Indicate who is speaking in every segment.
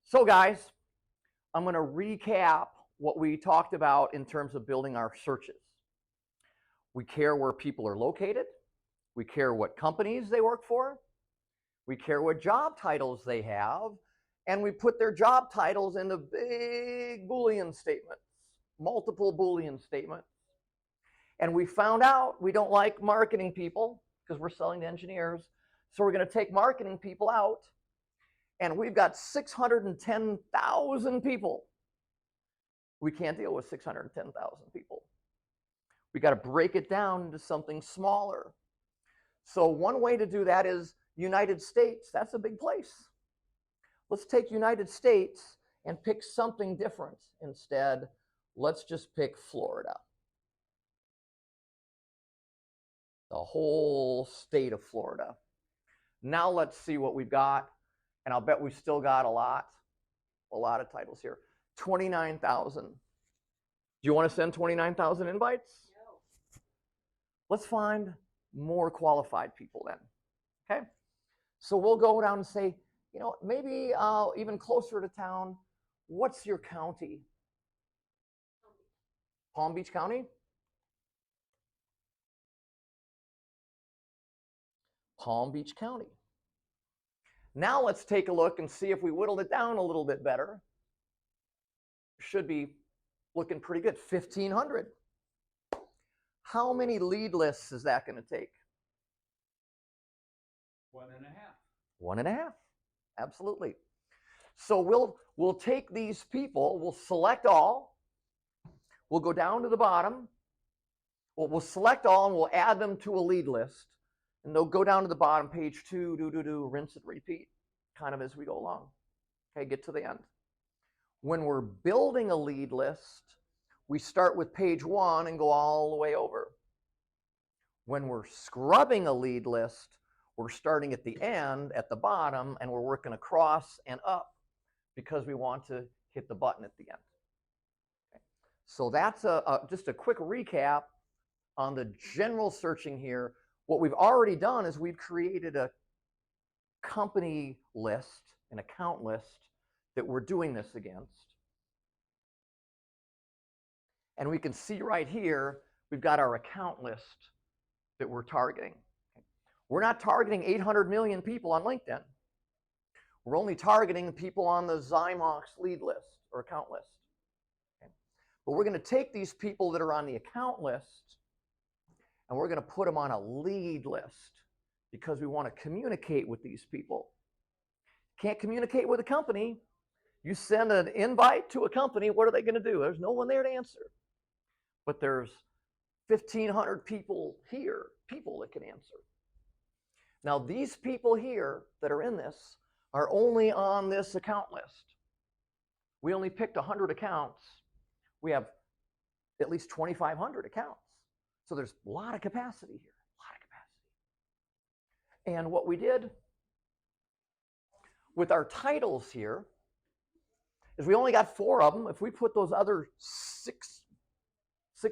Speaker 1: So guys, I'm going to recap what we talked about in terms of building our searches. We care where people are located. We care what companies they work for. We care what job titles they have. And we put their job titles into big Boolean statements, multiple Boolean statements. And we found out we don't like marketing people because we're selling to engineers. So we're going to take marketing people out. And we've got 610,000 people. We can't deal with 610,000 people. We got to break it down into something smaller. So one way to do that is United States. That's a big place. Let's take United States and pick something different instead. Let's just pick Florida. The whole state of Florida. Now let's see what we've got. And I'll bet we've still got a lot of titles here. 29,000. Do you want to send 29,000 invites? No. Let's find more qualified people then. Okay? So we'll go down and say, you know, maybe even closer to town, what's your county? Palm Beach County? Palm Beach County. Now let's take a look and see if we whittled it down a little bit better. Should be looking pretty good. 1,500. How many lead lists is that going to take?
Speaker 2: 1.5.
Speaker 1: 1.5. Absolutely. So we'll take these people, we'll select all, we'll go down to the bottom, we'll select all and we'll add them to a lead list. And they'll go down to the bottom, page 2, rinse and repeat, kind of as we go along. Okay, get to the end. When we're building a lead list, we start with page 1 and go all the way over. When we're scrubbing a lead list, we're starting at the end, at the bottom, and we're working across and up because we want to hit the button at the end. Okay. So that's just a quick recap on the general searching here. What we've already done is we've created a company list, an account list that we're doing this against. And we can see right here, we've got our account list that we're targeting. We're not targeting 800 million people on LinkedIn. We're only targeting people on the Zymox lead list or account list. Okay. But we're going to take these people that are on the account list and we're going to put them on a lead list because we want to communicate with these people. Can't communicate with a company. You send an invite to a company, what are they going to do? There's no one there to answer. But there's 1,500 people here, people that can answer. Now these people here that are in this are only on this account list. We only picked 100 accounts. We have at least 2,500 accounts. So there's a lot of capacity here, a lot of capacity. And what we did with our titles here is we only got 4 of them. If we put those other six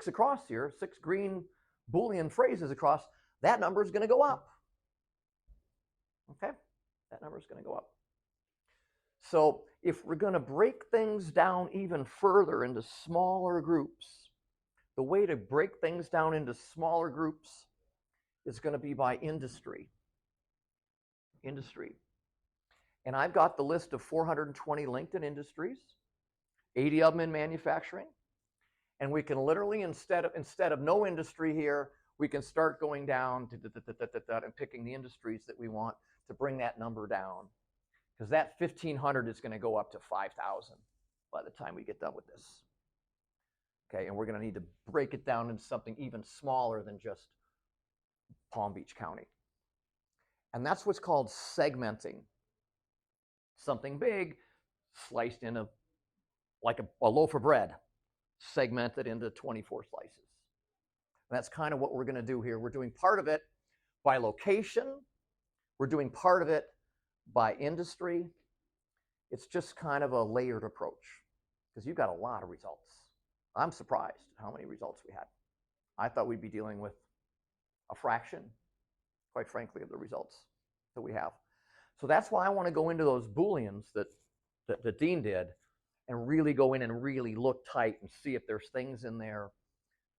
Speaker 1: across here, 6 green Boolean phrases across, that number is going to go up. Okay? That number is going to go up. So if we're going to break things down even further into smaller groups, the way to break things down into smaller groups is going to be by industry. Industry. And I've got the list of 420 LinkedIn industries, 80 of them in manufacturing. And we can literally, instead of no industry here, we can start going down to and picking the industries that we want to bring that number down. Because that 1,500 is going to go up to 5,000 by the time we get done with this. Okay, and we're going to need to break it down into something even smaller than just Palm Beach County. And that's what's called segmenting. Something big sliced into like a loaf of bread, segmented into 24 slices. And that's kind of what we're going to do here. We're doing part of it by location. We're doing part of it by industry. It's just kind of a layered approach because you've got a lot of results. I'm surprised how many results we had. I thought we'd be dealing with a fraction, quite frankly, of the results that we have. So that's why I want to go into those Booleans that the dean did, and really go in and really look tight and see if there's things in there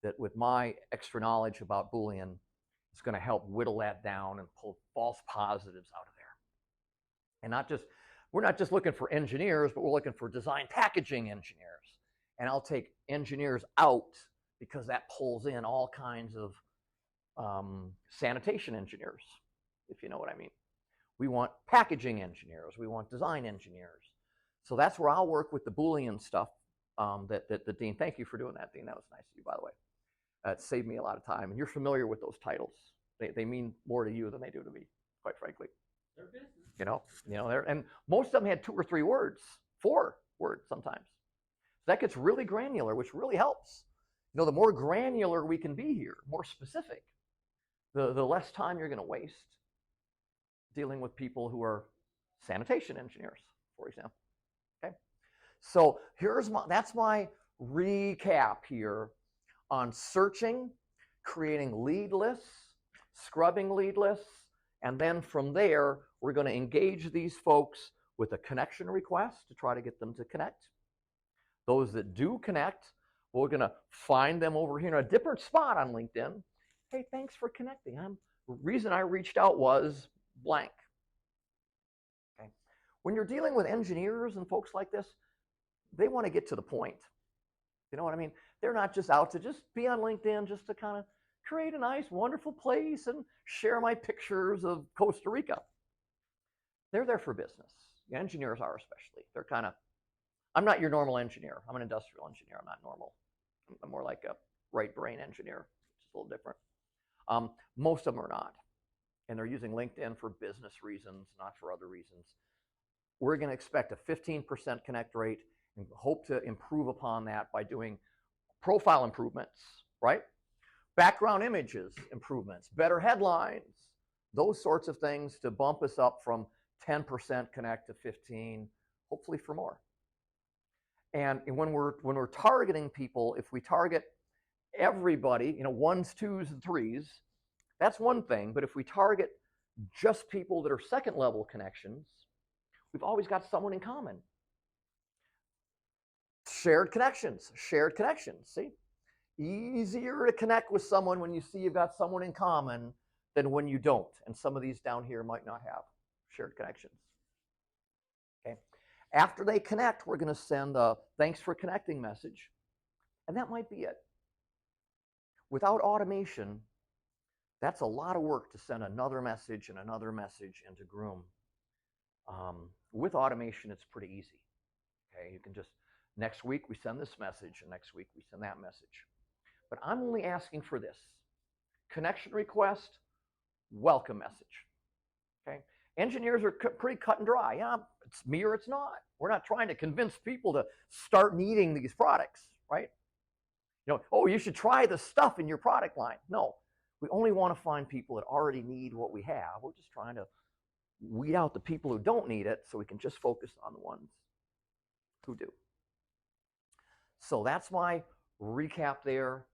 Speaker 1: that, with my extra knowledge about Boolean, it's going to help whittle that down and pull false positives out of there. And we're not just looking for engineers, but we're looking for design packaging engineers. And I'll take engineers out because that pulls in all kinds of sanitation engineers, if you know what I mean. We want packaging engineers. We want design engineers. So that's where I'll work with the Boolean stuff that the dean. Thank you for doing that, Dean. That was nice of you, by the way. It saved me a lot of time. And you're familiar with those titles. They mean more to you than they do to me, quite frankly.
Speaker 2: They're business.
Speaker 1: And most of them had 2 or 3 words, 4 words sometimes. So that gets really granular, which really helps. The more granular we can be here, more specific, the less time you're going to waste dealing with people who are sanitation engineers, for example. Okay, so that's my recap here on searching, creating lead lists, scrubbing lead lists, and then from there we're going to engage these folks with a connection request to try to get them to connect. Those that do connect, we're going to find them over here in a different spot on LinkedIn. Hey, thanks for connecting. The reason I reached out was blank. Okay. When you're dealing with engineers and folks like this, they want to get to the point. You know what I mean? They're not just out to just be on LinkedIn just to kind of create a nice, wonderful place and share my pictures of Costa Rica. They're there for business. The engineers are especially. They're kind of, I'm not your normal engineer. I'm an industrial engineer. I'm not normal. I'm more like a right brain engineer, which is a little different. Most of them are not. And they're using LinkedIn for business reasons, not for other reasons. We're going to expect a 15% connect rate and hope to improve upon that by doing profile improvements, right? Background images improvements, better headlines, those sorts of things to bump us up from 10% connect to 15, hopefully for more. And when we're targeting people, if we target everybody, 1s, 2s, and 3s, that's one thing. But if we target just people that are second level connections, we've always got someone in common. Shared connections, see? Easier to connect with someone when you see you've got someone in common than when you don't. And some of these down here might not have shared connections. Okay. After they connect, we're going to send a thanks for connecting message. And that might be it. Without automation, that's a lot of work to send another message and another message into Groom. With automation, it's pretty easy. Okay, you can just, next week we send this message, and next week we send that message. But I'm only asking for this. Connection request, welcome message. Okay? Engineers are pretty cut and dry. Yeah, it's me or it's not. We're not trying to convince people to start needing these products, right? Oh, you should try the stuff in your product line. No, we only want to find people that already need what we have. We're just trying to weed out the people who don't need it so we can just focus on the ones who do. So that's my recap there.